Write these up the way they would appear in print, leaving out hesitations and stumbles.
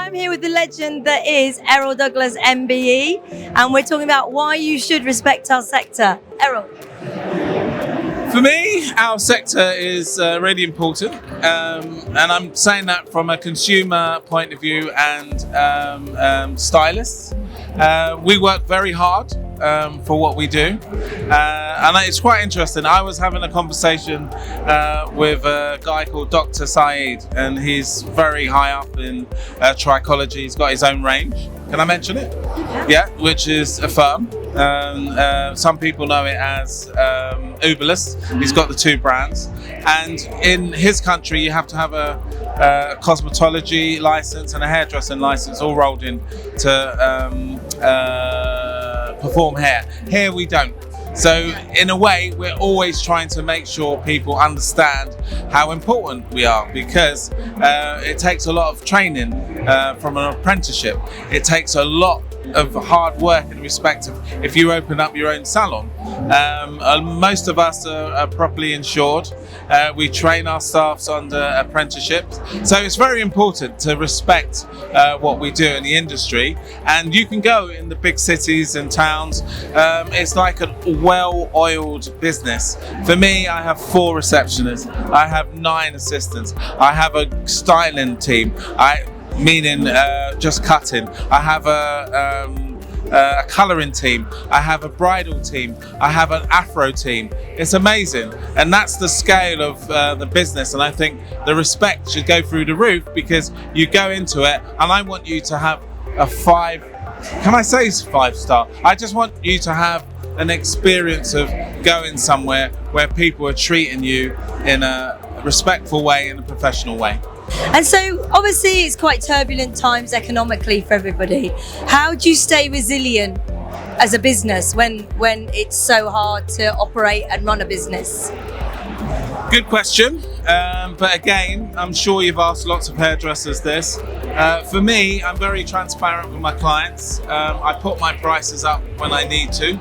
I'm here with the legend that is Errol Douglas MBE, and we're talking about why you should respect our sector. Errol. For me, our sector is really important, and I'm saying that from a consumer point of view and stylists. We work very hard for what we do, and it's quite interesting. I was having a conversation with a guy called Dr. Saeed, and he's very high up in trichology. He's got his own range. Can I mention it? Yeah, which is a firm. Some people know it as Uberless. He's got the two brands, and in his country you have to have a cosmetology license and a hairdressing license all rolled in to perform hair. Here we don't. So in a way, we're always trying to make sure people understand how important we are, because it takes a lot of training from an apprenticeship. It takes a lot of hard work in respect of if you open up your own salon. Most of us are properly insured. We train our staffs under apprenticeships. So it's very important to respect what we do in the industry. And you can go in the big cities and towns. It's like a well-oiled business. For me, I have 4 receptionists. I have 9 assistants. I have a styling team. Meaning just cutting. I have a colouring team. I have a bridal team. I have an afro team. It's amazing, and that's the scale of the business. And I think the respect should go through the roof, because you go into it, and I want you to have a 5. Can I say 5-star? I just want you to have an experience of going somewhere where people are treating you in a respectful way, in a professional way. And so obviously it's quite turbulent times economically for everybody. How do you stay resilient as a business when it's so hard to operate and run a business? Good question, but again, I'm sure you've asked lots of hairdressers this. For me, I'm very transparent with my clients. I put my prices up when I need to,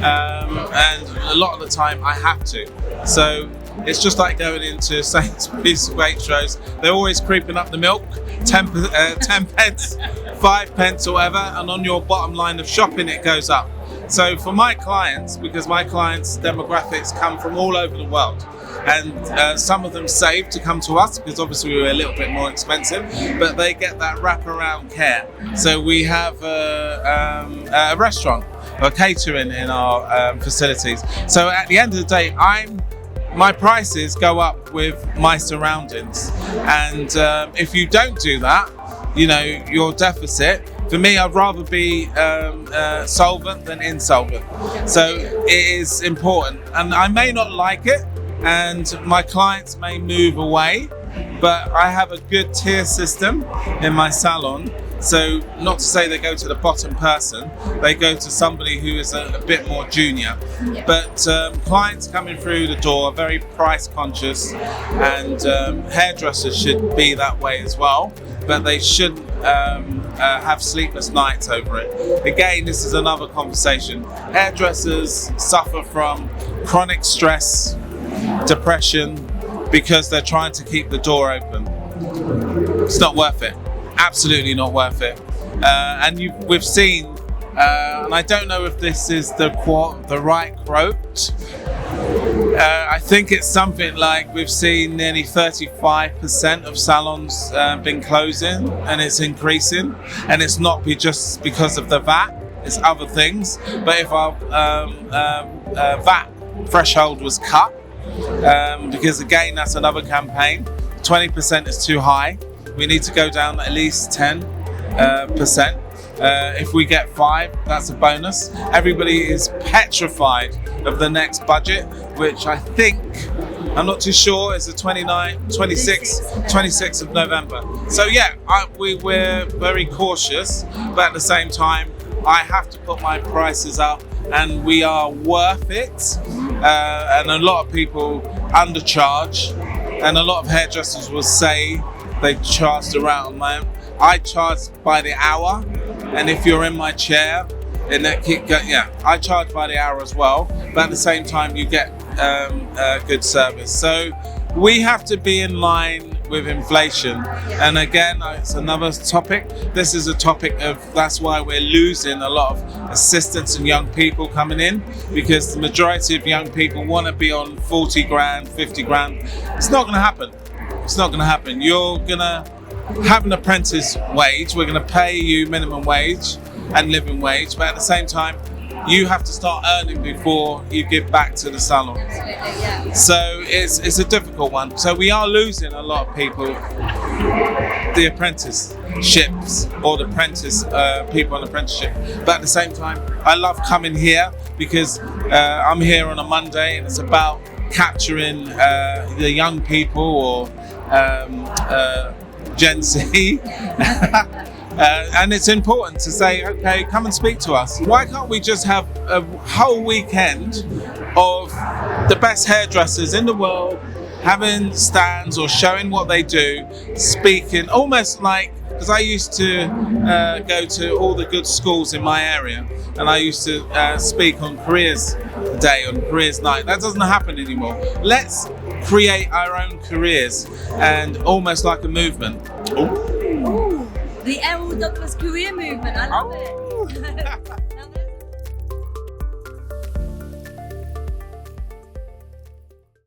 and a lot of the time I have to. So it's just like going into Sainsbury's, Waitrose. They're always creeping up the milk, 10 pence, 5 pence or whatever, and on your bottom line of shopping it goes up. So for my clients, because my clients' demographics come from all over the world, and some of them save to come to us because obviously we're a little bit more expensive, but they get that wraparound care. So we have a restaurant or catering in our facilities. So at the end of the day, my prices go up with my surroundings, and if you don't do that, you know, your deficit. For me, I'd rather be solvent than insolvent. So it is important, and I may not like it, and my clients may move away, but I have a good tier system in my salon. So not to say they go to the bottom person, they go to somebody who is a bit more junior. Yeah. But clients coming through the door are very price conscious, and hairdressers should be that way as well, but they shouldn't have sleepless nights over it. Again, this is another conversation. Hairdressers suffer from chronic stress, depression, because they're trying to keep the door open. It's not worth it. Absolutely not worth it. And we've seen, and I don't know if this is the right quote. I think it's something like we've seen nearly 35% of salons been closing, and it's increasing. And it's not just because of the VAT, it's other things. But if our VAT threshold was cut, because again, that's another campaign, 20% is too high. We need to go down at least 10%. If we get 5, that's a bonus. Everybody is petrified of the next budget, which I think, I'm not too sure, is the 26th of November. So yeah, we're very cautious, but at the same time, I have to put my prices up, and we are worth it. And a lot of people undercharge, and a lot of hairdressers will say they charge the round amount. I charge by the hour, and if you're in my chair, I charge by the hour as well. But at the same time, you get good service. So we have to be in line with inflation. And again, it's another topic. This is a topic of, that's why we're losing a lot of assistants and young people coming in, because the majority of young people want to be on 40 grand, 50 grand. It's not going to happen. It's not going to happen. You're going to have an apprentice wage. We're going to pay you minimum wage and living wage, but at the same time, you have to start earning before you give back to the salon. Yeah. So it's a difficult one. So we are losing a lot of people, the apprenticeships or the apprentice people on apprenticeship. But at the same time, I love coming here because I'm here on a Monday and it's about capturing the young people or Gen Z. And it's important to say, okay, come and speak to us. Why can't we just have a whole weekend of the best hairdressers in the world having stands or showing what they do, speaking, almost like, because I used to go to all the good schools in my area and I used to speak on careers day, on careers night. That doesn't happen anymore. Let's create our own careers and almost like a movement. The Errol Douglas career movement, I love it.